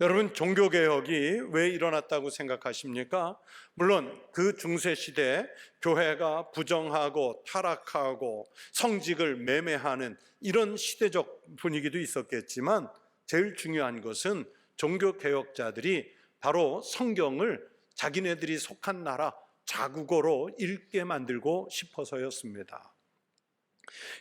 여러분, 종교개혁이 왜 일어났다고 생각하십니까? 물론 그 중세시대 교회가 부정하고 타락하고 성직을 매매하는 이런 시대적 분위기도 있었겠지만, 제일 중요한 것은 종교개혁자들이 바로 성경을 자기네들이 속한 나라 자국어로 읽게 만들고 싶어서였습니다.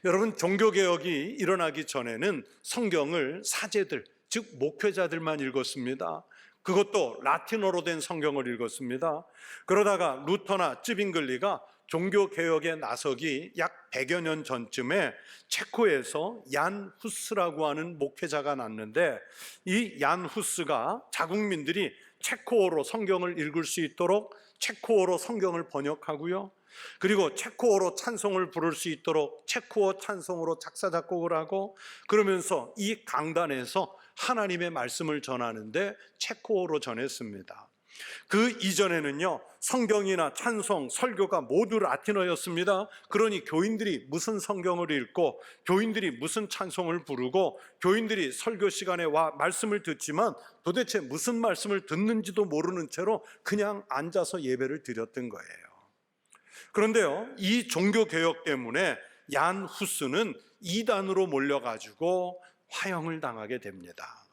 여러분, 종교개혁이 일어나기 전에는 성경을 사제들, 즉 목회자들만 읽었습니다. 그것도 라틴어로 된 성경을 읽었습니다. 그러다가 루터나 쯔빙글리가 종교개혁에 나서기 약 100여 년 전쯤에 체코에서 얀 후스라고 하는 목회자가 났는데, 이 얀 후스가 자국민들이 체코어로 성경을 읽을 수 있도록 체코어로 성경을 번역하고요, 그리고 체코어로 찬송을 부를 수 있도록 체코어 찬송으로 작사 작곡을 하고, 그러면서 이 강단에서 하나님의 말씀을 전하는데 체코어로 전했습니다. 그 이전에는요, 성경이나 찬송, 설교가 모두 라틴어였습니다. 그러니 교인들이 무슨 성경을 읽고 교인들이 무슨 찬송을 부르고 교인들이 설교 시간에 와 말씀을 듣지만 도대체 무슨 말씀을 듣는지도 모르는 채로 그냥 앉아서 예배를 드렸던 거예요. 그런데요, 이 종교개혁 때문에 얀 후스는 이단으로 몰려가지고 화형을 당하게 됩니다.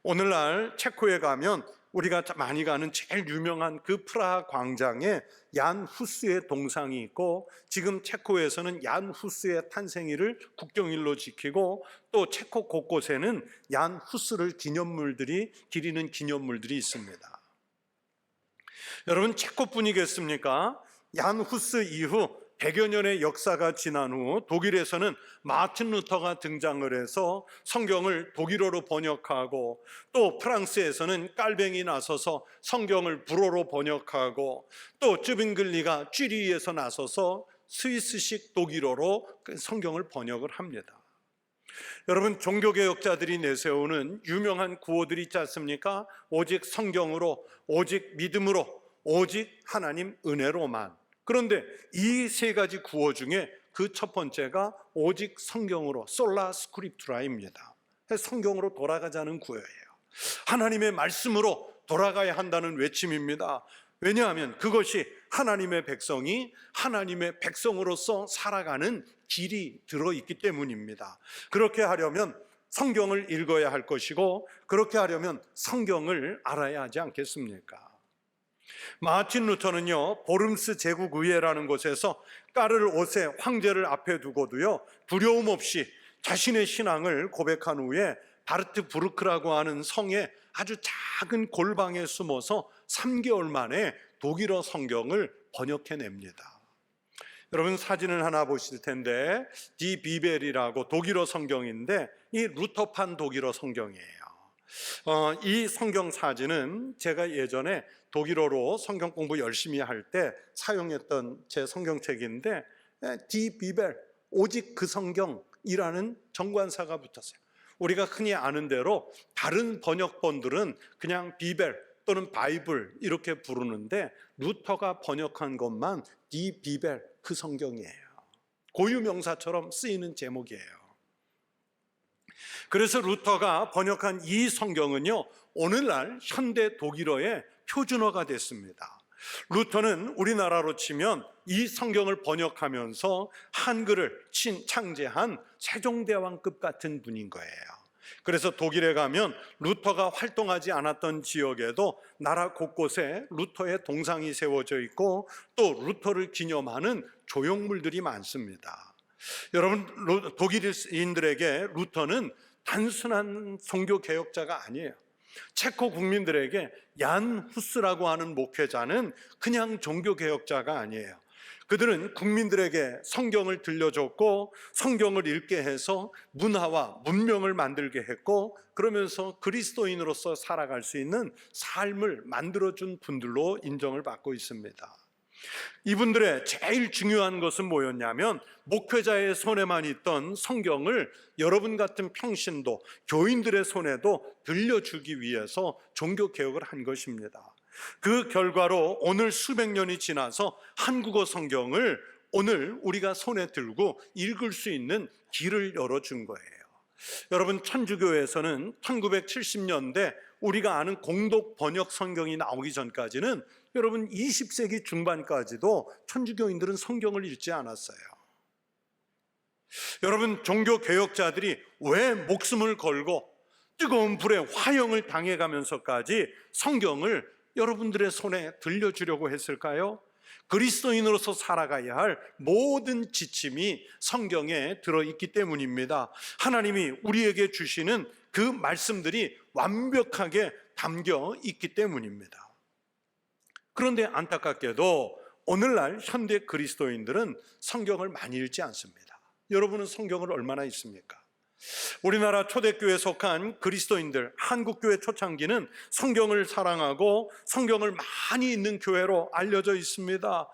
오늘날 체코에 가면 우리가 많이 가는 제일 유명한 그 프라하 광장에 얀 후스의 동상이 있고, 지금 체코에서는 얀 후스의 탄생일을 국경일로 지키고, 또 체코 곳곳에는 얀 후스를 기리는 기념물들이 있습니다. 여러분, 체코뿐이겠습니까? 얀 후스 이후 100여 년의 역사가 지난 후 독일에서는 마틴 루터가 등장을 해서 성경을 독일어로 번역하고, 또 프랑스에서는 깔뱅이 나서서 성경을 불어로 번역하고, 또 쯔빙글리가 쥐리히에서 나서서 스위스식 독일어로 성경을 번역을 합니다. 여러분, 종교개혁자들이 내세우는 유명한 구호들이 있지 않습니까? 오직 성경으로, 오직 믿음으로, 오직 하나님 은혜로만. 그런데 이 세 가지 구호 중에 그 첫 번째가 오직 성경으로, 솔라 스크립투라입니다. 성경으로 돌아가자는 구호예요. 하나님의 말씀으로 돌아가야 한다는 외침입니다. 왜냐하면 그것이 하나님의 백성이 하나님의 백성으로서 살아가는 길이 들어있기 때문입니다. 그렇게 하려면 성경을 읽어야 할 것이고, 그렇게 하려면 성경을 알아야 하지 않겠습니까? 마틴 루터는요, 보름스 제국의회라는 곳에서 까르 5세 황제를 앞에 두고도요, 두려움 없이 자신의 신앙을 고백한 후에 바르트부르크라고 하는 성의 아주 작은 골방에 숨어서 3개월 만에 독일어 성경을 번역해냅니다. 여러분, 사진을 하나 보실 텐데, 디 비벨이라고 독일어 성경인데, 이 루터판 독일어 성경이에요. 이 성경 사진은 제가 예전에 독일어로 성경 공부 열심히 할 때 사용했던 제 성경책인데, 디 비벨, 오직 그 성경이라는 정관사가 붙었어요. 우리가 흔히 아는 대로 다른 번역본들은 그냥 비벨 또는 바이블 이렇게 부르는데, 루터가 번역한 것만 디 비벨, 그 성경이에요. 고유명사처럼 쓰이는 제목이에요. 그래서 루터가 번역한 이 성경은요, 오늘날 현대 독일어의 표준어가 됐습니다. 루터는 우리나라로 치면 이 성경을 번역하면서 한글을 창제한 세종대왕급 같은 분인 거예요. 그래서 독일에 가면 루터가 활동하지 않았던 지역에도 나라 곳곳에 루터의 동상이 세워져 있고, 또 루터를 기념하는 조형물들이 많습니다. 여러분, 독일인들에게 루터는 단순한 종교개혁자가 아니에요. 체코 국민들에게 얀 후스라고 하는 목회자는 그냥 종교개혁자가 아니에요. 그들은 국민들에게 성경을 들려줬고, 성경을 읽게 해서 문화와 문명을 만들게 했고, 그러면서 그리스도인으로서 살아갈 수 있는 삶을 만들어준 분들로 인정을 받고 있습니다. 이분들의 제일 중요한 것은 뭐였냐면, 목회자의 손에만 있던 성경을 여러분 같은 평신도, 교인들의 손에도 들려주기 위해서 종교개혁을 한 것입니다. 그 결과로 오늘 수백 년이 지나서 한국어 성경을 오늘 우리가 손에 들고 읽을 수 있는 길을 열어준 거예요. 여러분, 천주교에서는 1970년대 우리가 아는 공독 번역 성경이 나오기 전까지는 여러분 20세기 중반까지도 천주교인들은 성경을 읽지 않았어요. 여러분, 종교 개혁자들이 왜 목숨을 걸고 뜨거운 불에 화형을 당해가면서까지 성경을 여러분들의 손에 들려주려고 했을까요? 그리스도인으로서 살아가야 할 모든 지침이 성경에 들어있기 때문입니다. 하나님이 우리에게 주시는 그 말씀들이 완벽하게 담겨 있기 때문입니다. 그런데 안타깝게도 오늘날 현대 그리스도인들은 성경을 많이 읽지 않습니다. 여러분은 성경을 얼마나 읽습니까? 우리나라 초대교회에 속한 그리스도인들, 한국교회 초창기는 성경을 사랑하고 성경을 많이 읽는 교회로 알려져 있습니다.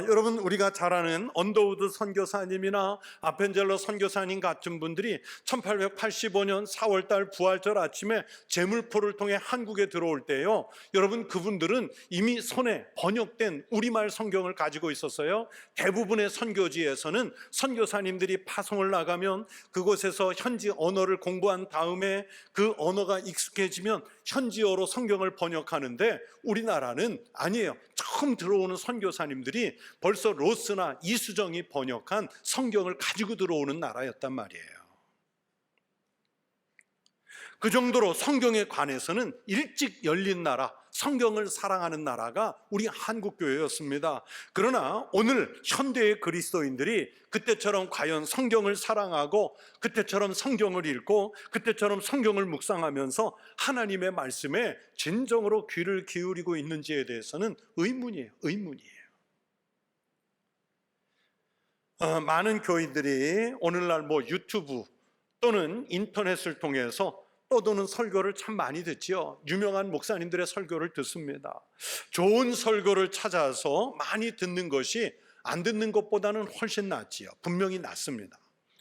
여러분, 우리가 잘 아는 언더우드 선교사님이나 아펜젤러 선교사님 같은 분들이 1885년 4월달 부활절 아침에 제물포를 통해 한국에 들어올 때요, 여러분, 그분들은 이미 손에 번역된 우리말 성경을 가지고 있었어요. 대부분의 선교지에서는 선교사님들이 파송을 나가면 그곳에서 현지 언어를 공부한 다음에 그 언어가 익숙해지면 현지어로 성경을 번역하는데, 우리나라는 아니에요. 처음 들어오는 선교사님들이 벌써 로스나 이수정이 번역한 성경을 가지고 들어오는 나라였단 말이에요. 그 정도로 성경에 관해서는 일찍 열린 나라, 성경을 사랑하는 나라가 우리 한국교회였습니다. 그러나 오늘 현대의 그리스도인들이 그때처럼 과연 성경을 사랑하고 그때처럼 성경을 읽고 그때처럼 성경을 묵상하면서 하나님의 말씀에 진정으로 귀를 기울이고 있는지에 대해서는 의문이에요. 많은 교인들이 오늘날 유튜브 또는 인터넷을 통해서 떠도는 설교를 참 많이 듣지요. 유명한 목사님들의 설교를 듣습니다. 좋은 설교를 찾아서 많이 듣는 것이 안 듣는 것보다는 훨씬 낫지요. 분명히 낫습니다.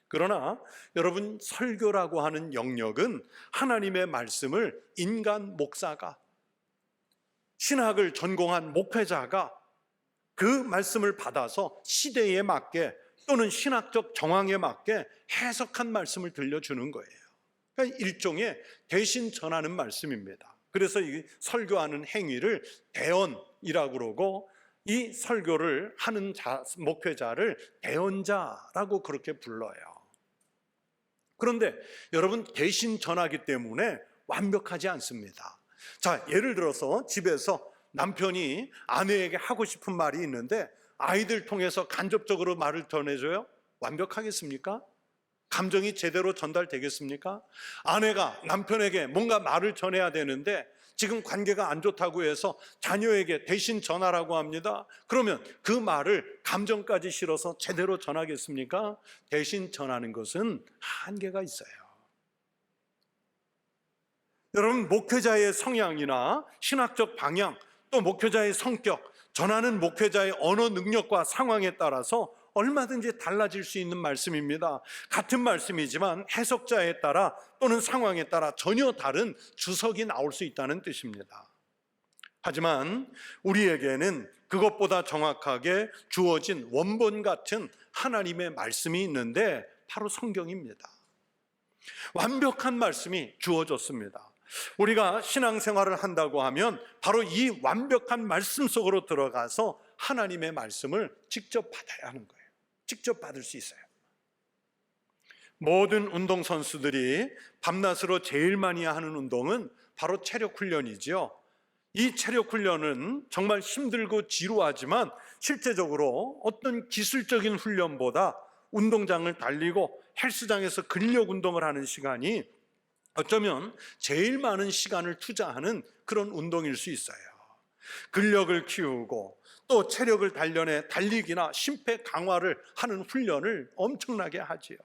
그러나 여러분, 설교라고 하는 영역은 하나님의 말씀을 인간 목사가, 신학을 전공한 목회자가 그 말씀을 받아서 시대에 맞게 또는 신학적 정황에 맞게 해석한 말씀을 들려주는 거예요. 그러니까 일종의 대신 전하는 말씀입니다. 그래서 이 설교하는 행위를 대언이라고 그러고, 이 설교를 하는 목회자를 대언자라고 그렇게 불러요. 그런데 여러분, 대신 전하기 때문에 완벽하지 않습니다. 자, 예를 들어서 집에서 남편이 아내에게 하고 싶은 말이 있는데 아이들 통해서 간접적으로 말을 전해줘요? 완벽하겠습니까? 감정이 제대로 전달되겠습니까? 아내가 남편에게 뭔가 말을 전해야 되는데 지금 관계가 안 좋다고 해서 자녀에게 대신 전하라고 합니다. 그러면 그 말을 감정까지 실어서 제대로 전하겠습니까? 대신 전하는 것은 한계가 있어요. 여러분, 목회자의 성향이나 신학적 방향, 또 목회자의 성격, 전하는 목회자의 언어 능력과 상황에 따라서 얼마든지 달라질 수 있는 말씀입니다. 같은 말씀이지만 해석자에 따라 또는 상황에 따라 전혀 다른 주석이 나올 수 있다는 뜻입니다. 하지만 우리에게는 그것보다 정확하게 주어진 원본 같은 하나님의 말씀이 있는데 바로 성경입니다. 완벽한 말씀이 주어졌습니다. 우리가 신앙생활을 한다고 하면 바로 이 완벽한 말씀 속으로 들어가서 하나님의 말씀을 직접 받아야 하는 거예요. 직접 받을 수 있어요. 모든 운동선수들이 밤낮으로 제일 많이 하는 운동은 바로 체력훈련이지요. 이 체력훈련은 정말 힘들고 지루하지만 실제적으로 어떤 기술적인 훈련보다 운동장을 달리고 헬스장에서 근력 운동을 하는 시간이 어쩌면 제일 많은 시간을 투자하는 그런 운동일 수 있어요. 근력을 키우고 또 체력을 단련해 달리기나 심폐 강화를 하는 훈련을 엄청나게 하지요.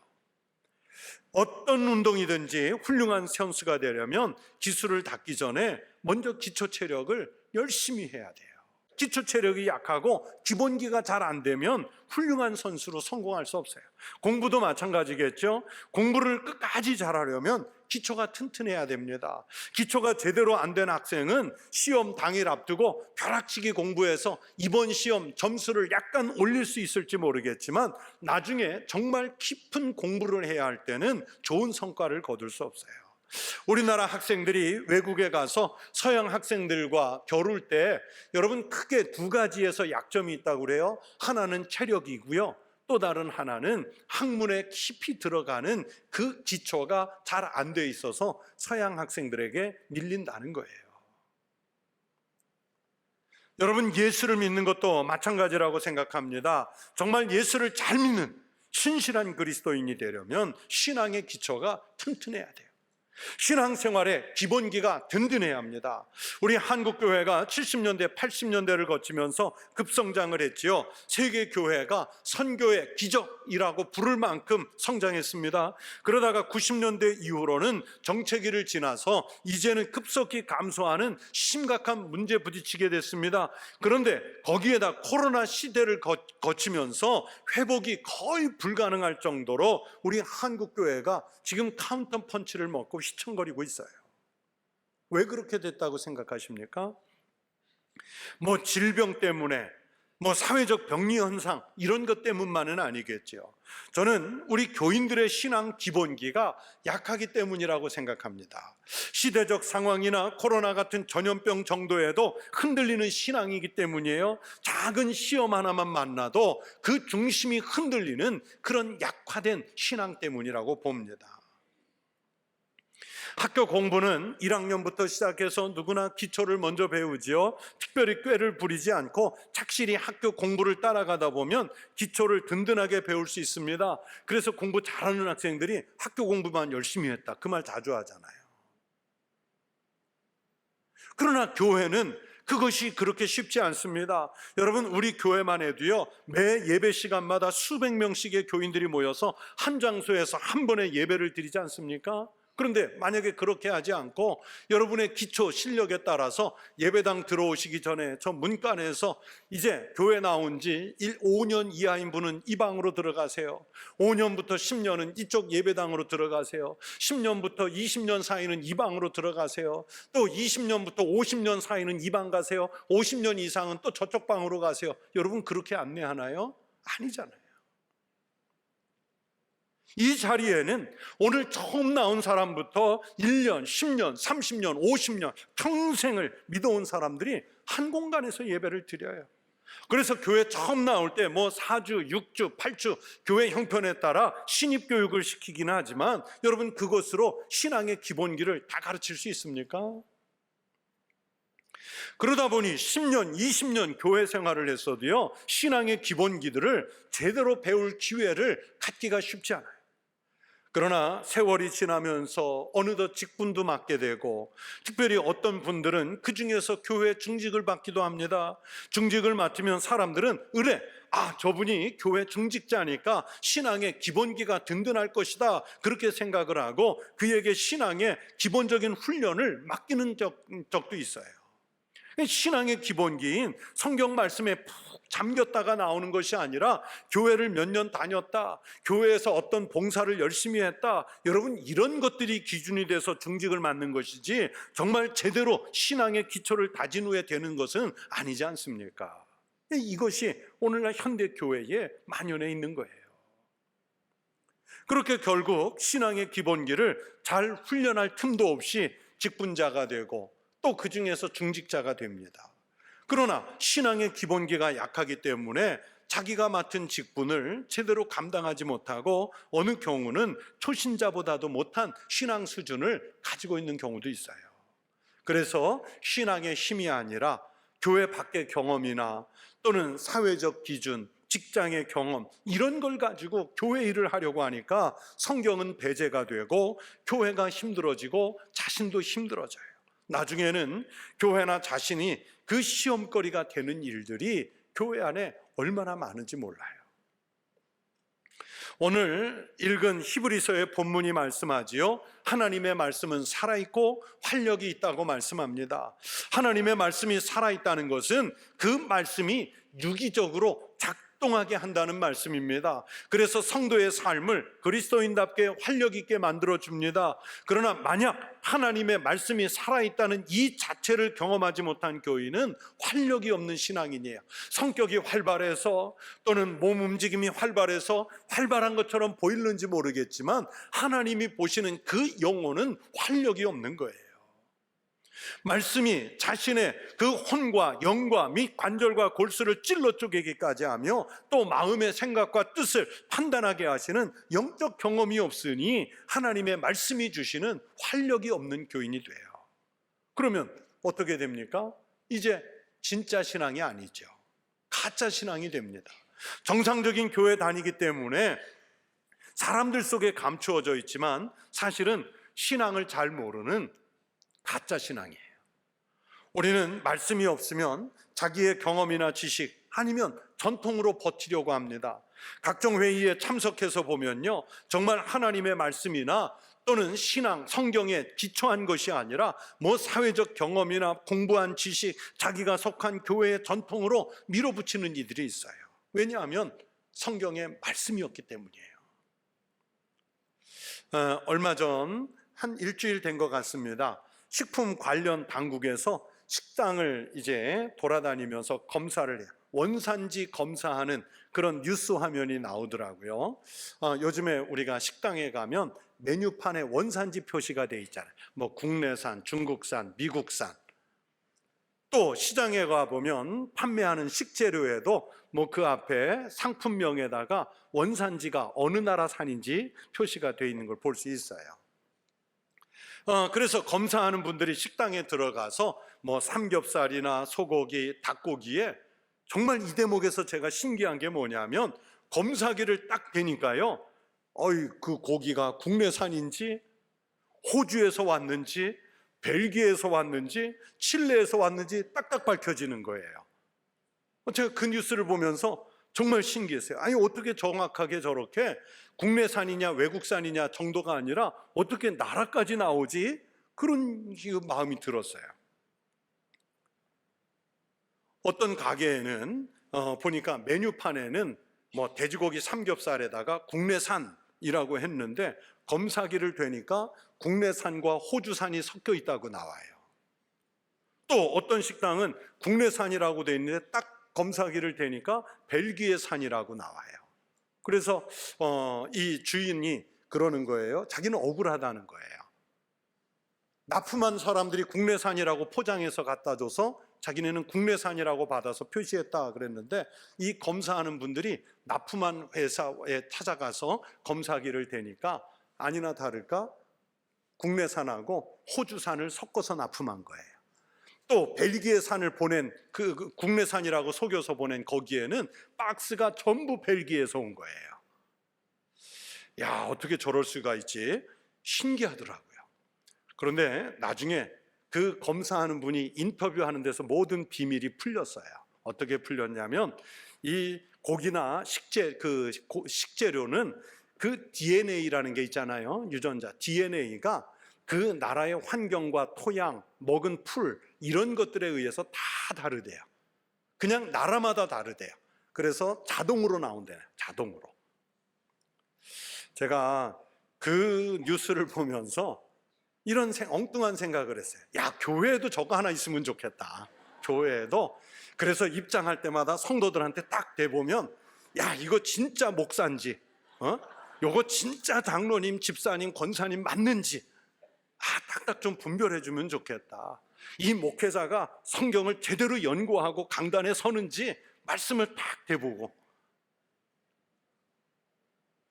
어떤 운동이든지 훌륭한 선수가 되려면 기술을 닦기 전에 먼저 기초 체력을 열심히 해야 돼요. 기초 체력이 약하고 기본기가 잘 안 되면 훌륭한 선수로 성공할 수 없어요. 공부도 마찬가지겠죠. 공부를 끝까지 잘하려면 기초가 튼튼해야 됩니다. 기초가 제대로 안 된 학생은 시험 당일 앞두고 벼락치기 공부해서 이번 시험 점수를 약간 올릴 수 있을지 모르겠지만 나중에 정말 깊은 공부를 해야 할 때는 좋은 성과를 거둘 수 없어요. 우리나라 학생들이 외국에 가서 서양 학생들과 겨룰 때 여러분 크게 두 가지에서 약점이 있다고 그래요. 하나는 체력이고요. 또 다른 하나는 학문에 깊이 들어가는 그 기초가 잘 안 돼 있어서 서양 학생들에게 밀린다는 거예요. 여러분, 예수를 믿는 것도 마찬가지라고 생각합니다. 정말 예수를 잘 믿는 신실한 그리스도인이 되려면 신앙의 기초가 튼튼해야 돼요. 신앙생활의 기본기가 든든해야 합니다. 우리 한국교회가 70년대, 80년대를 거치면서 급성장을 했지요. 세계교회가 선교의 기적이라고 부를 만큼 성장했습니다. 그러다가 90년대 이후로는 정체기를 지나서 이제는 급속히 감소하는 심각한 문제에 부딪히게 됐습니다. 그런데 거기에다 코로나 시대를 거치면서 회복이 거의 불가능할 정도로 우리 한국교회가 지금 카운터 펀치를 먹고 휘청거리고 있어요. 왜 그렇게 됐다고 생각하십니까? 뭐 질병 때문에, 뭐 사회적 병리 현상 이런 것 때문만은 아니겠죠. 저는 우리 교인들의 신앙 기본기가 약하기 때문이라고 생각합니다. 시대적 상황이나 코로나 같은 전염병 정도에도 흔들리는 신앙이기 때문이에요. 작은 시험 하나만 만나도 그 중심이 흔들리는 그런 약화된 신앙 때문이라고 봅니다. 학교 공부는 1학년부터 시작해서 누구나 기초를 먼저 배우지요. 특별히 꾀를 부리지 않고 착실히 학교 공부를 따라가다 보면 기초를 든든하게 배울 수 있습니다. 그래서 공부 잘하는 학생들이 학교 공부만 열심히 했다, 그 말 자주 하잖아요. 그러나 교회는 그것이 그렇게 쉽지 않습니다. 여러분, 우리 교회만 해도요, 매 예배 시간마다 수백 명씩의 교인들이 모여서 한 장소에서 한 번에 예배를 드리지 않습니까? 그런데 만약에 그렇게 하지 않고 여러분의 기초 실력에 따라서 예배당 들어오시기 전에 저 문간에서 이제 교회 나온 지 5년 이하인 분은 이 방으로 들어가세요. 5년부터 10년은 이쪽 예배당으로 들어가세요. 10년부터 20년 사이는 이 방으로 들어가세요. 또 20년부터 50년 사이는 이 방 가세요. 50년 이상은 또 저쪽 방으로 가세요. 여러분, 그렇게 안내하나요? 아니잖아요. 이 자리에는 오늘 처음 나온 사람부터 1년, 10년, 30년, 50년 평생을 믿어온 사람들이 한 공간에서 예배를 드려요. 그래서 교회 처음 나올 때 뭐 4주, 6주, 8주 교회 형편에 따라 신입교육을 시키기는 하지만 여러분, 그것으로 신앙의 기본기를 다 가르칠 수 있습니까? 그러다 보니 10년, 20년 교회 생활을 했어도요, 신앙의 기본기들을 제대로 배울 기회를 갖기가 쉽지 않아요. 그러나 세월이 지나면서 어느덧 직분도 맡게 되고, 특별히 어떤 분들은 그 중에서 교회 중직을 맡기도 합니다. 중직을 맡으면 사람들은 의뢰, 저분이 교회 중직자니까 신앙의 기본기가 든든할 것이다, 그렇게 생각을 하고 그에게 신앙의 기본적인 훈련을 맡기는 적도 있어요. 신앙의 기본기인 성경 말씀에 푹 잠겼다가 나오는 것이 아니라 교회를 몇 년 다녔다, 교회에서 어떤 봉사를 열심히 했다, 여러분, 이런 것들이 기준이 돼서 중직을 맡는 것이지 정말 제대로 신앙의 기초를 다진 후에 되는 것은 아니지 않습니까? 이것이 오늘날 현대교회에 만연해 있는 거예요. 그렇게 결국 신앙의 기본기를 잘 훈련할 틈도 없이 직분자가 되고 또 그 중에서 중직자가 됩니다. 그러나 신앙의 기본기가 약하기 때문에 자기가 맡은 직분을 제대로 감당하지 못하고 어느 경우는 초신자보다도 못한 신앙 수준을 가지고 있는 경우도 있어요. 그래서 신앙의 힘이 아니라 교회 밖의 경험이나 또는 사회적 기준, 직장의 경험, 이런 걸 가지고 교회 일을 하려고 하니까 성경은 배제가 되고 교회가 힘들어지고 자신도 힘들어져요. 나중에는 교회나 자신이 그 시험거리가 되는 일들이 교회 안에 얼마나 많은지 몰라요. 오늘 읽은 히브리서의 본문이 말씀하지요, 하나님의 말씀은 살아있고 활력이 있다고 말씀합니다. 하나님의 말씀이 살아있다는 것은 그 말씀이 유기적으로 활동하게 한다는 말씀입니다. 그래서 성도의 삶을 그리스도인답게 활력 있게 만들어 줍니다. 그러나 만약 하나님의 말씀이 살아있다는 이 자체를 경험하지 못한 교인은 활력이 없는 신앙인이에요. 성격이 활발해서 또는 몸 움직임이 활발해서 활발한 것처럼 보이는지 모르겠지만 하나님이 보시는 그 영혼은 활력이 없는 거예요. 말씀이 자신의 그 혼과 영과 및 관절과 골수를 찔러 쪼개기까지 하며 또 마음의 생각과 뜻을 판단하게 하시는 영적 경험이 없으니 하나님의 말씀이 주시는 활력이 없는 교인이 돼요. 그러면 어떻게 됩니까? 이제 진짜 신앙이 아니죠. 가짜 신앙이 됩니다. 정상적인 교회 다니기 때문에 사람들 속에 감추어져 있지만 사실은 신앙을 잘 모르는 가짜 신앙이에요. 우리는 말씀이 없으면 자기의 경험이나 지식 아니면 전통으로 버티려고 합니다. 각종 회의에 참석해서 보면요, 정말 하나님의 말씀이나 또는 신앙, 성경에 기초한 것이 아니라 뭐 사회적 경험이나 공부한 지식, 자기가 속한 교회의 전통으로 밀어붙이는 이들이 있어요. 왜냐하면 성경에 말씀이 없기 때문이에요. 얼마 전 한 일주일 된 것 같습니다. 식품 관련 당국에서 식당을 이제 돌아다니면서 검사를 해요. 원산지 검사하는 그런 뉴스 화면이 나오더라고요. 요즘에 우리가 식당에 가면 메뉴판에 원산지 표시가 돼 있잖아요. 뭐 국내산, 중국산, 미국산. 또 시장에 가보면 판매하는 식재료에도 뭐 그 앞에 상품명에다가 원산지가 어느 나라 산인지 표시가 돼 있는 걸 볼 수 있어요. 그래서 검사하는 분들이 식당에 들어가서 뭐 삼겹살이나 소고기, 닭고기에 정말 이 대목에서 제가 신기한 게 뭐냐면 검사기를 딱 대니까요, 그 고기가 국내산인지 호주에서 왔는지 벨기에에서 왔는지 칠레에서 왔는지 딱딱 밝혀지는 거예요. 제가 그 뉴스를 보면서 정말 신기했어요. 아니 어떻게 정확하게 저렇게 국내산이냐 외국산이냐 정도가 아니라 어떻게 나라까지 나오지? 그런 마음이 들었어요. 어떤 가게에는 보니까 메뉴판에는 뭐 돼지고기 삼겹살에다가 국내산이라고 했는데 검사기를 대니까 국내산과 호주산이 섞여 있다고 나와요. 또 어떤 식당은 국내산이라고 돼 있는데 딱 검사기를 대니까 벨기에산이라고 나와요. 그래서 이 주인이 그러는 거예요. 자기는 억울하다는 거예요. 납품한 사람들이 국내산이라고 포장해서 갖다 줘서 자기네는 국내산이라고 받아서 표시했다 그랬는데 이 검사하는 분들이 납품한 회사에 찾아가서 검사기를 대니까 아니나 다를까 국내산하고 호주산을 섞어서 납품한 거예요. 또 벨기에산을 보낸 그 국내산이라고 속여서 보낸 거기에는 박스가 전부 벨기에에서 온 거예요. 야, 어떻게 저럴 수가 있지? 신기하더라고요. 그런데 나중에 그 검사하는 분이 인터뷰하는 데서 모든 비밀이 풀렸어요. 어떻게 풀렸냐면 이 고기나 식재료는 그 DNA라는 게 있잖아요. 유전자 DNA가 그 나라의 환경과 토양, 먹은 풀 이런 것들에 의해서 다 다르대요. 그냥 나라마다 다르대요. 그래서 자동으로 나온대요. 자동으로. 제가 그 뉴스를 보면서 이런 엉뚱한 생각을 했어요. 야, 교회에도 저거 하나 있으면 좋겠다. 교회에도. 그래서 입장할 때마다 성도들한테 딱 대보면 야, 이거 진짜 목사인지 요거 진짜 장로님, 집사님, 권사님 맞는지 딱딱 좀 분별해 주면 좋겠다. 이 목회자가 성경을 제대로 연구하고 강단에 서는지 말씀을 딱 대보고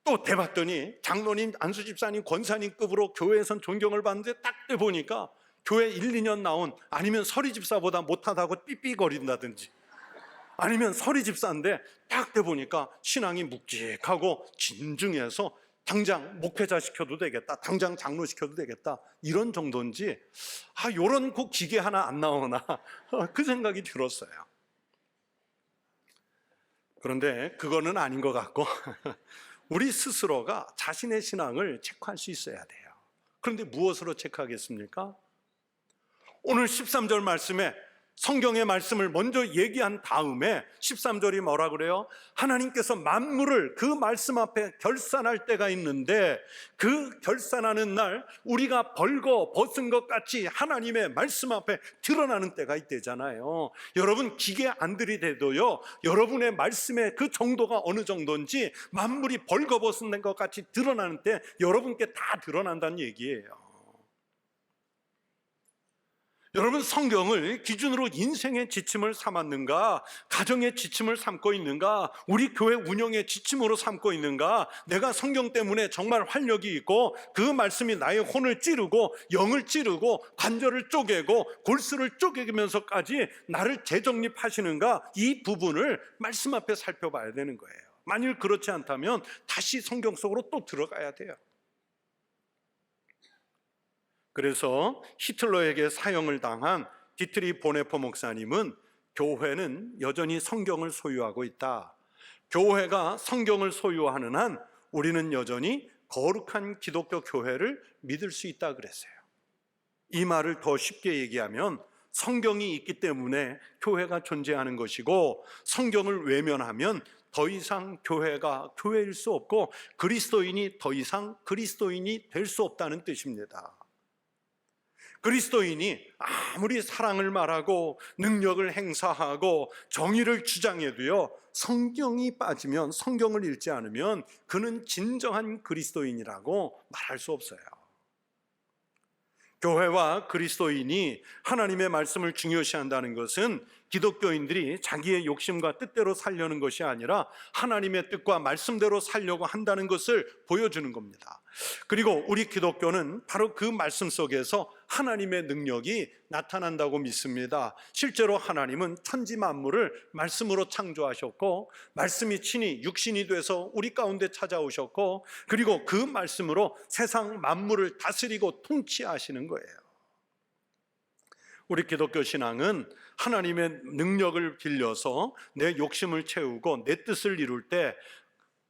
또 대봤더니 장로님, 안수집사님, 권사님급으로 교회에선 존경을 받는데 딱 대보니까 교회 1, 2년 나온 아니면 서리집사보다 못하다고 삐삐거린다든지 아니면 서리집사인데 딱 대보니까 신앙이 묵직하고 진중해서 당장 목회자 시켜도 되겠다, 당장 장로 시켜도 되겠다 이런 정도인지 요런 그 기계 하나 안 나오나 그 생각이 들었어요. 그런데 그거는 아닌 것 같고 우리 스스로가 자신의 신앙을 체크할 수 있어야 돼요. 그런데 무엇으로 체크하겠습니까? 오늘 13절 말씀에 성경의 말씀을 먼저 얘기한 다음에 13절이 뭐라 그래요? 하나님께서 만물을 그 말씀 앞에 결산할 때가 있는데 그 결산하는 날 우리가 벌거 벗은 것 같이 하나님의 말씀 앞에 드러나는 때가 있대잖아요. 여러분 기계 안 들이대도요, 여러분의 말씀의 그 정도가 어느 정도인지 만물이 벌거 벗은 것 같이 드러나는 때 여러분께 다 드러난다는 얘기예요. 여러분, 성경을 기준으로 인생의 지침을 삼았는가? 가정의 지침을 삼고 있는가? 우리 교회 운영의 지침으로 삼고 있는가? 내가 성경 때문에 정말 활력이 있고 그 말씀이 나의 혼을 찌르고 영을 찌르고 관절을 쪼개고 골수를 쪼개면서까지 나를 재정립하시는가? 이 부분을 말씀 앞에 살펴봐야 되는 거예요. 만일 그렇지 않다면 다시 성경 속으로 또 들어가야 돼요. 그래서 히틀러에게 사형을 당한 디트리 보네퍼 목사님은 교회는 여전히 성경을 소유하고 있다. 교회가 성경을 소유하는 한 우리는 여전히 거룩한 기독교 교회를 믿을 수 있다 그랬어요. 이 말을 더 쉽게 얘기하면 성경이 있기 때문에 교회가 존재하는 것이고 성경을 외면하면 더 이상 교회가 교회일 수 없고 그리스도인이 더 이상 그리스도인이 될 수 없다는 뜻입니다. 그리스도인이 아무리 사랑을 말하고 능력을 행사하고 정의를 주장해도요, 성경이 빠지면, 성경을 읽지 않으면 그는 진정한 그리스도인이라고 말할 수 없어요. 교회와 그리스도인이 하나님의 말씀을 중요시한다는 것은 기독교인들이 자기의 욕심과 뜻대로 살려는 것이 아니라 하나님의 뜻과 말씀대로 살려고 한다는 것을 보여주는 겁니다. 그리고 우리 기독교는 바로 그 말씀 속에서 하나님의 능력이 나타난다고 믿습니다. 실제로 하나님은 천지 만물을 말씀으로 창조하셨고 말씀이 친히 육신이 돼서 우리 가운데 찾아오셨고 그리고 그 말씀으로 세상 만물을 다스리고 통치하시는 거예요. 우리 기독교 신앙은 하나님의 능력을 빌려서 내 욕심을 채우고 내 뜻을 이룰 때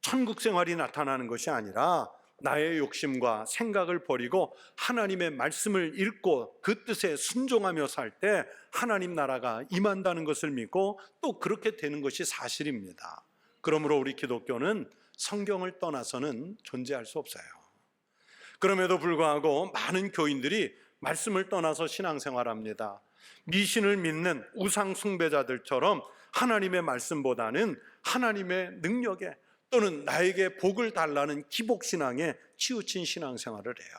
천국 생활이 나타나는 것이 아니라 나의 욕심과 생각을 버리고 하나님의 말씀을 읽고 그 뜻에 순종하며 살 때 하나님 나라가 임한다는 것을 믿고 또 그렇게 되는 것이 사실입니다. 그러므로 우리 기독교는 성경을 떠나서는 존재할 수 없어요. 그럼에도 불구하고 많은 교인들이 말씀을 떠나서 신앙생활합니다. 미신을 믿는 우상 숭배자들처럼 하나님의 말씀보다는 하나님의 능력에 또는 나에게 복을 달라는 기복신앙에 치우친 신앙생활을 해요.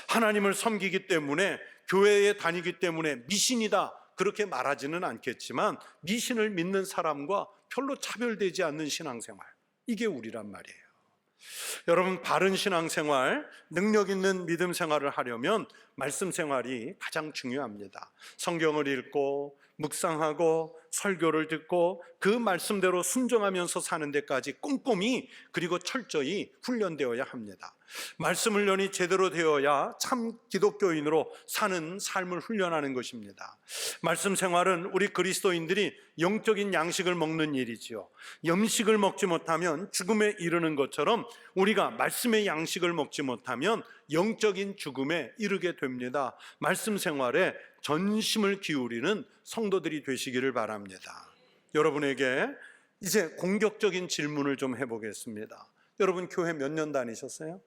하나님을 섬기기 때문에 교회에 다니기 때문에 미신이다 그렇게 말하지는 않겠지만 미신을 믿는 사람과 별로 차별되지 않는 신앙생활, 이게 우리란 말이에요. 여러분, 바른 신앙생활, 능력 있는 믿음 생활을 하려면 말씀 생활이 가장 중요합니다. 성경을 읽고 묵상하고 설교를 듣고 그 말씀대로 순종하면서 사는 데까지 꼼꼼히 그리고 철저히 훈련되어야 합니다. 말씀 훈련이 제대로 되어야 참 기독교인으로 사는 삶을 훈련하는 것입니다. 말씀 생활은 우리 그리스도인들이 영적인 양식을 먹는 일이지요. 음식을 먹지 못하면 죽음에 이르는 것처럼 우리가 말씀의 양식을 먹지 못하면 영적인 죽음에 이르게 됩니다. 말씀 생활에 전심을 기울이는 성도들이 되시기를 바랍니다. 여러분에게 이제 공격적인 질문을 좀 해보겠습니다. 여러분 교회 몇 년 다니셨어요?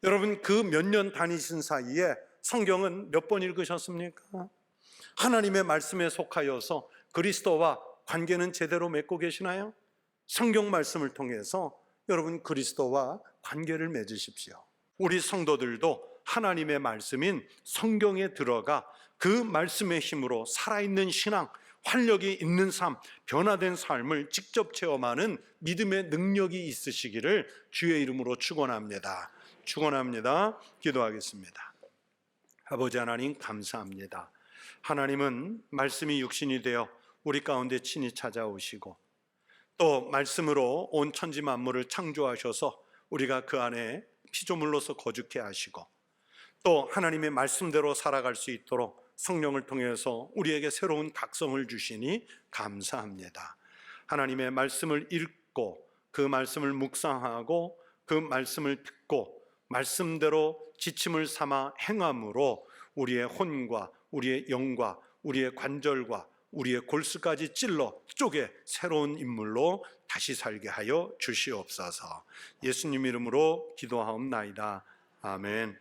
여러분 그 몇 년 다니신 사이에 성경은 몇 번 읽으셨습니까? 하나님의 말씀에 속하여서 그리스도와 관계는 제대로 맺고 계시나요? 성경 말씀을 통해서 여러분 그리스도와 관계를 맺으십시오. 우리 성도들도 하나님의 말씀인 성경에 들어가 그 말씀의 힘으로 살아있는 신앙, 활력이 있는 삶, 변화된 삶을 직접 체험하는 믿음의 능력이 있으시기를 주의 이름으로 축원합니다. 축원합니다. 기도하겠습니다. 아버지 하나님 감사합니다. 하나님은 말씀이 육신이 되어 우리 가운데 친히 찾아오시고 또 말씀으로 온 천지 만물을 창조하셔서 우리가 그 안에 피조물로서 거주케 하시고 또 하나님의 말씀대로 살아갈 수 있도록 성령을 통해서 우리에게 새로운 각성을 주시니 감사합니다. 하나님의 말씀을 읽고 그 말씀을 묵상하고 그 말씀을 듣고 말씀대로 지침을 삼아 행함으로 우리의 혼과 우리의 영과 우리의 관절과 우리의 골수까지 찔러 쪼개 새로운 인물로 다시 살게 하여 주시옵소서. 예수님 이름으로 기도하옵나이다. 아멘.